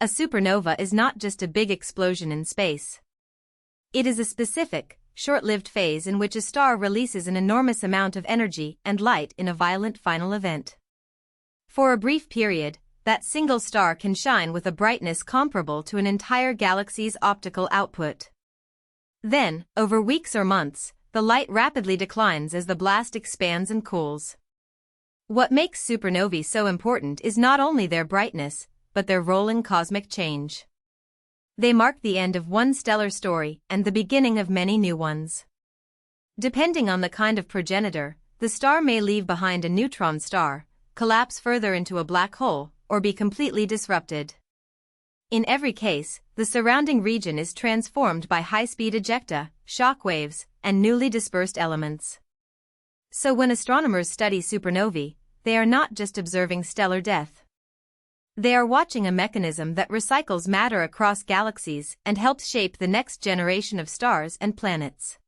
a supernova is not just a big explosion in space. It is a specific, short-lived phase in which a star releases an enormous amount of energy and light in a violent final event. For a brief period, that single star can shine with a brightness comparable to an entire galaxy's optical output. Then, over weeks or months, the light rapidly declines as the blast expands and cools. What makes supernovae so important is not only their brightness, but their role in cosmic change. They mark the end of one stellar story and the beginning of many new ones. Depending on the kind of progenitor, the star may leave behind a neutron star, collapse further into a black hole, or be completely disrupted. In every case, the surrounding region is transformed by high-speed ejecta, shock waves, and newly dispersed elements. So when astronomers study supernovae, they are not just observing stellar death. They are watching a mechanism that recycles matter across galaxies and helps shape the next generation of stars and planets.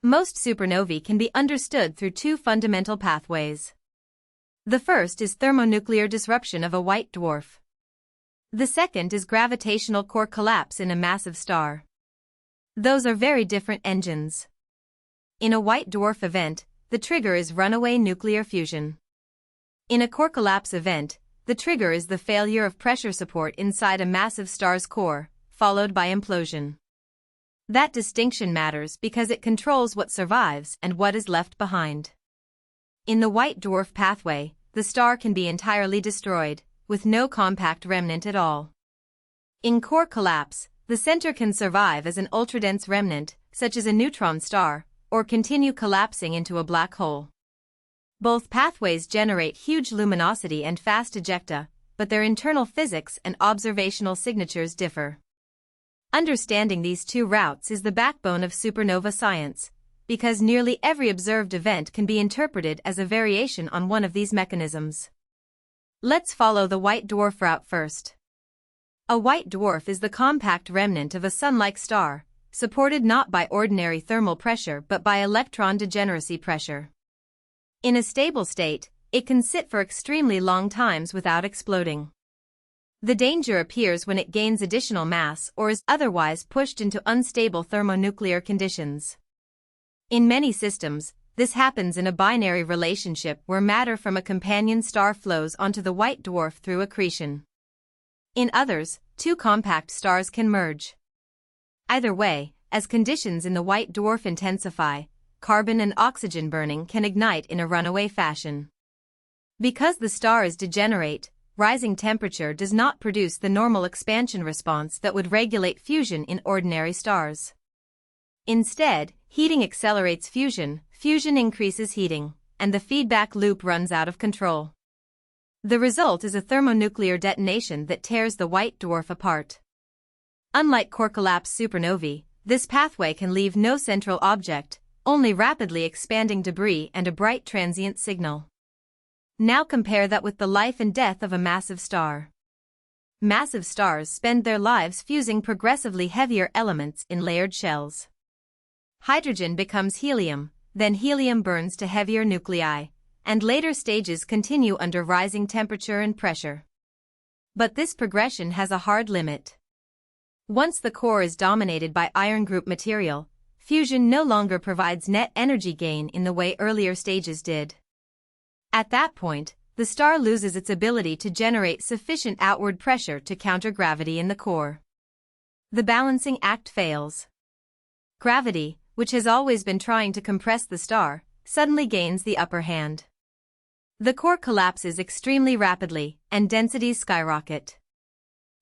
Most supernovae can be understood through two fundamental pathways. The first is thermonuclear disruption of a white dwarf. The second is gravitational core collapse in a massive star. Those are very different engines. In a white dwarf event, the trigger is runaway nuclear fusion. In a core collapse event, the trigger is the failure of pressure support inside a massive star's core, followed by implosion. That distinction matters because it controls what survives and what is left behind. In the white dwarf pathway, the star can be entirely destroyed, with no compact remnant at all. In core collapse, the center can survive as an ultradense remnant, such as a neutron star, or continue collapsing into a black hole. Both pathways generate huge luminosity and fast ejecta, but their internal physics and observational signatures differ. Understanding these two routes is the backbone of supernova science, because nearly every observed event can be interpreted as a variation on one of these mechanisms. Let's follow the white dwarf route first. A white dwarf is the compact remnant of a sun-like star, supported not by ordinary thermal pressure but by electron degeneracy pressure. In a stable state, it can sit for extremely long times without exploding. The danger appears when it gains additional mass or is otherwise pushed into unstable thermonuclear conditions. In many systems, this happens in a binary relationship where matter from a companion star flows onto the white dwarf through accretion. In others, two compact stars can merge. Either way, as conditions in the white dwarf intensify, carbon and oxygen burning can ignite in a runaway fashion. Because the star is degenerate, rising temperature does not produce the normal expansion response that would regulate fusion in ordinary stars. Instead, heating accelerates fusion, fusion increases heating, and the feedback loop runs out of control. The result is a thermonuclear detonation that tears the white dwarf apart. Unlike core collapse supernovae, this pathway can leave no central object, only rapidly expanding debris and a bright transient signal. Now compare that with the life and death of a massive star. Massive stars spend their lives fusing progressively heavier elements in layered shells. Hydrogen becomes helium, then helium burns to heavier nuclei, and later stages continue under rising temperature and pressure. But this progression has a hard limit. Once the core is dominated by iron group material, fusion no longer provides net energy gain in the way earlier stages did. At that point, the star loses its ability to generate sufficient outward pressure to counter gravity in the core. The balancing act fails. Gravity, which has always been trying to compress the star, suddenly gains the upper hand. The core collapses extremely rapidly, and densities skyrocket.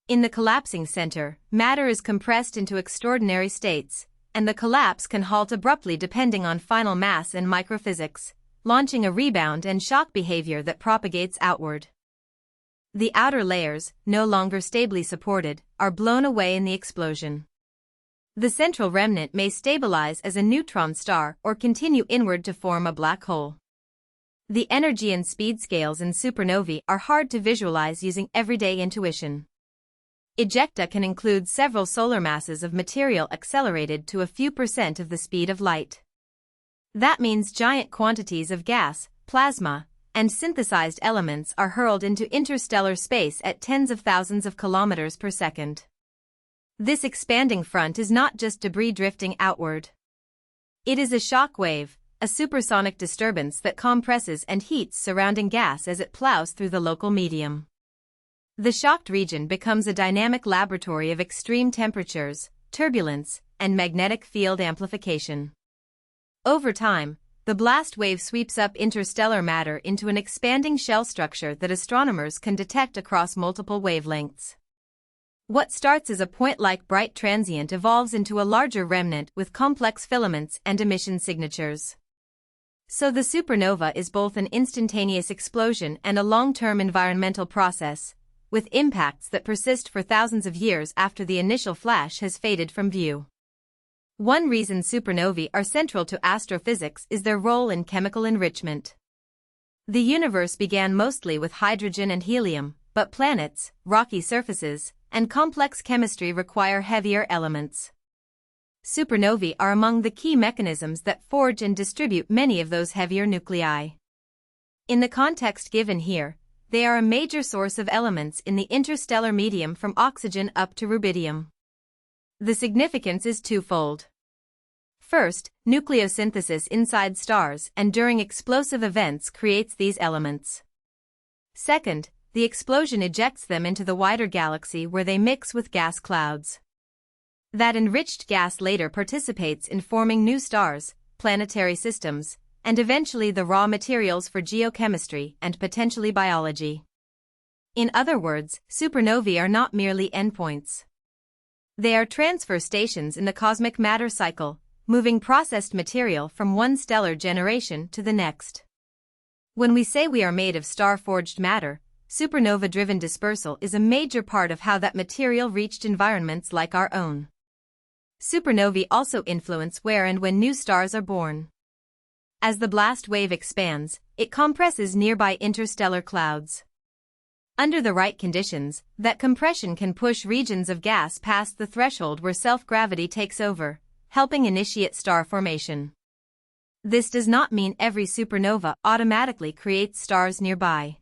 In the collapsing center, matter is compressed into extraordinary states, and the collapse can halt abruptly depending on final mass and microphysics, launching a rebound and shock behavior that propagates outward. The outer layers, no longer stably supported, are blown away in the explosion. The central remnant may stabilize as a neutron star or continue inward to form a black hole. The energy and speed scales in supernovae are hard to visualize using everyday intuition. Ejecta can include several solar masses of material accelerated to a few % of the speed of light. That means giant quantities of gas, plasma, and synthesized elements are hurled into interstellar space at tens of thousands of kilometers per second. This expanding front is not just debris drifting outward. It is a shock wave, a supersonic disturbance that compresses and heats surrounding gas as it plows through the local medium. The shocked region becomes a dynamic laboratory of extreme temperatures, turbulence, and magnetic field amplification. Over time, the blast wave sweeps up interstellar matter into an expanding shell structure that astronomers can detect across multiple wavelengths. What starts as a point-like bright transient evolves into a larger remnant with complex filaments and emission signatures. So the supernova is both an instantaneous explosion and a long-term environmental process, with impacts that persist for thousands of years after the initial flash has faded from view. One reason supernovae are central to astrophysics is their role in chemical enrichment. The universe began mostly with hydrogen and helium, but planets, rocky surfaces, and complex chemistry require heavier elements. Supernovae are among the key mechanisms that forge and distribute many of those heavier nuclei. In the context given here, they are a major source of elements in the interstellar medium from oxygen up to rubidium. The significance is twofold. First, nucleosynthesis inside stars and during explosive events creates these elements. Second, the explosion ejects them into the wider galaxy where they mix with gas clouds. That enriched gas later participates in forming new stars, planetary systems, and eventually the raw materials for geochemistry and potentially biology. In other words, supernovae are not merely endpoints. They are transfer stations in the cosmic matter cycle, moving processed material from one stellar generation to the next. When we say we are made of star-forged matter, supernova-driven dispersal is a major part of how that material reached environments like our own. Supernovae also influence where and when new stars are born. As the blast wave expands, it compresses nearby interstellar clouds. Under the right conditions, that compression can push regions of gas past the threshold where self-gravity takes over, helping initiate star formation. This does not mean every supernova automatically creates stars nearby.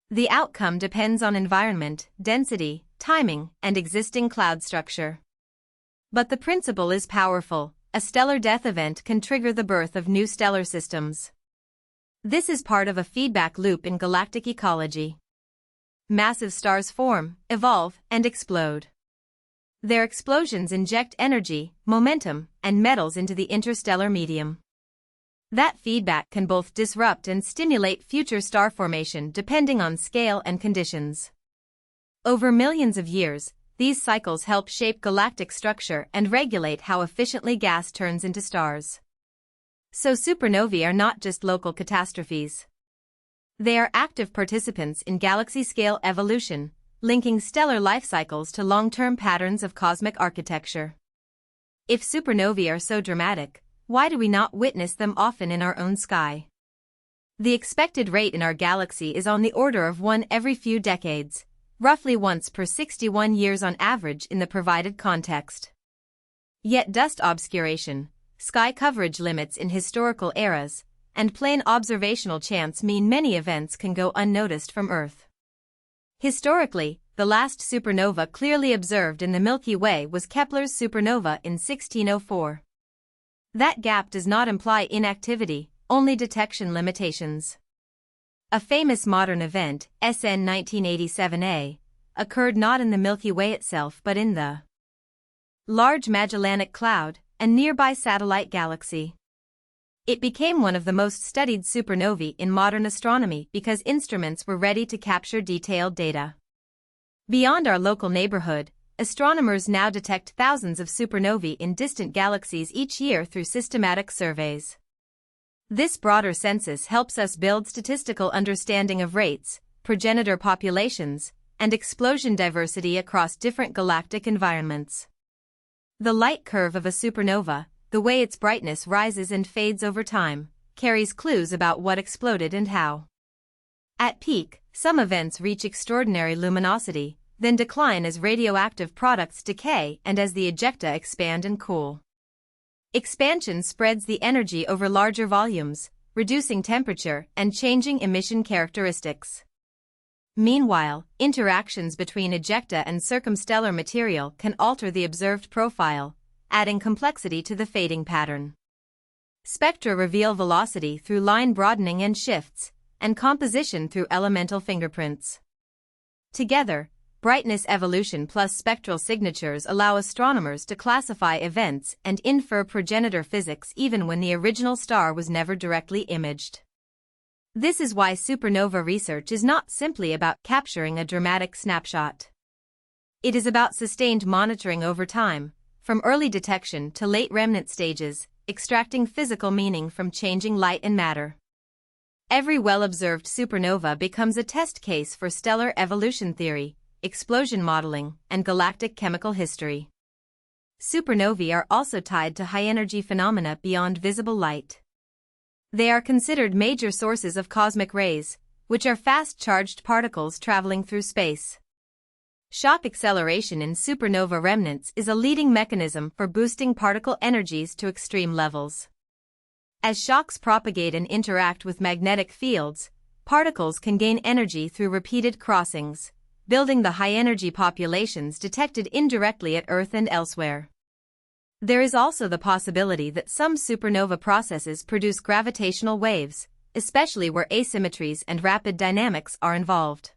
The outcome depends on environment, density, timing, and existing cloud structure. But the principle is powerful. A stellar death event can trigger the birth of new stellar systems. This is part of a feedback loop in galactic ecology. Massive stars form, evolve, and explode. Their explosions inject energy, momentum, and metals into the interstellar medium. That feedback can both disrupt and stimulate future star formation depending on scale and conditions. Over millions of years, these cycles help shape galactic structure and regulate how efficiently gas turns into stars. So supernovae are not just local catastrophes. They are active participants in galaxy-scale evolution, linking stellar life cycles to long-term patterns of cosmic architecture. If supernovae are so dramatic, why do we not witness them often in our own sky? The expected rate in our galaxy is on the order of one every few decades, roughly once per 61 years on average in the provided context. Yet dust obscuration, sky coverage limits in historical eras, and plain observational chance mean many events can go unnoticed from Earth. Historically, the last supernova clearly observed in the Milky Way was Kepler's supernova in 1604. That gap does not imply inactivity, only detection limitations. A famous modern event, SN 1987A, occurred not in the Milky Way itself but in the Large Magellanic Cloud, a nearby satellite galaxy. It became one of the most studied supernovae in modern astronomy because instruments were ready to capture detailed data. Beyond our local neighborhood, astronomers now detect thousands of supernovae in distant galaxies each year through systematic surveys. This broader census helps us build statistical understanding of rates, progenitor populations, and explosion diversity across different galactic environments. The light curve of a supernova, the way its brightness rises and fades over time, carries clues about what exploded and how. At peak, some events reach extraordinary luminosity, then decline as radioactive products decay and as the ejecta expand and cool. Expansion spreads the energy over larger volumes, reducing temperature and changing emission characteristics. Meanwhile, interactions between ejecta and circumstellar material can alter the observed profile, adding complexity to the fading pattern. Spectra reveal velocity through line broadening and shifts, and composition through elemental fingerprints. Together, brightness evolution plus spectral signatures allow astronomers to classify events and infer progenitor physics even when the original star was never directly imaged. This is why supernova research is not simply about capturing a dramatic snapshot. It is about sustained monitoring over time, from early detection to late remnant stages, extracting physical meaning from changing light and matter. Every well-observed supernova becomes a test case for stellar evolution theory, explosion modeling, and galactic chemical history. Supernovae are also tied to high-energy phenomena beyond visible light. They are considered major sources of cosmic rays, which are fast-charged particles traveling through space. Shock acceleration in supernova remnants is a leading mechanism for boosting particle energies to extreme levels. As shocks propagate and interact with magnetic fields, particles can gain energy through repeated crossings, building the high-energy populations detected indirectly at Earth and elsewhere. There is also the possibility that some supernova processes produce gravitational waves, especially where asymmetries and rapid dynamics are involved.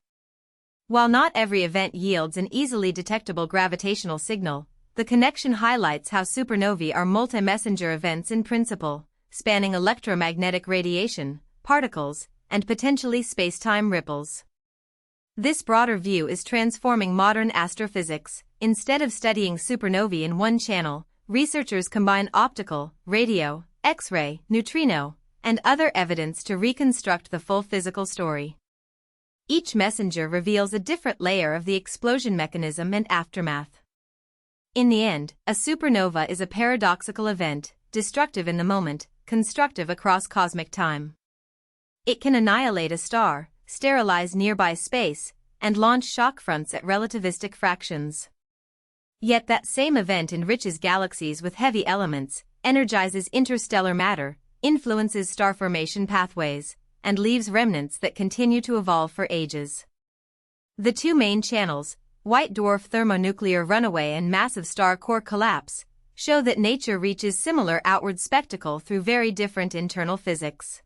While not every event yields an easily detectable gravitational signal, the connection highlights how supernovae are multi-messenger events in principle, spanning electromagnetic radiation, particles, and potentially space-time ripples. This broader view is transforming modern astrophysics. Instead of studying supernovae in one channel, researchers combine optical, radio, X-ray, neutrino, and other evidence to reconstruct the full physical story. Each messenger reveals a different layer of the explosion mechanism and aftermath. In the end, a supernova is a paradoxical event, destructive in the moment, constructive across cosmic time. It can annihilate a star, sterilize nearby space, and launch shock fronts at relativistic fractions. Yet that same event enriches galaxies with heavy elements, energizes interstellar matter, influences star formation pathways, and leaves remnants that continue to evolve for ages. The two main channels, white dwarf thermonuclear runaway and massive star core collapse, show that nature reaches similar outward spectacle through very different internal physics.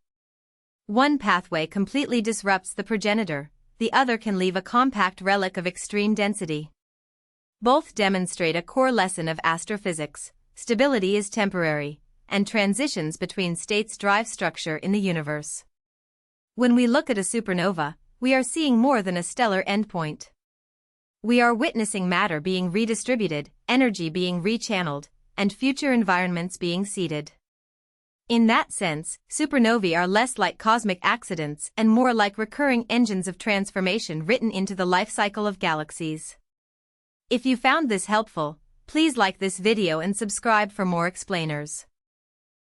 One pathway completely disrupts the progenitor, the other can leave a compact relic of extreme density. Both demonstrate a core lesson of astrophysics: stability is temporary, and transitions between states drive structure in the universe. When we look at a supernova, we are seeing more than a stellar endpoint. We are witnessing matter being redistributed, energy being rechanneled, and future environments being seeded. In that sense, supernovae are less like cosmic accidents and more like recurring engines of transformation written into the life cycle of galaxies. If you found this helpful, please like this video and subscribe for more explainers.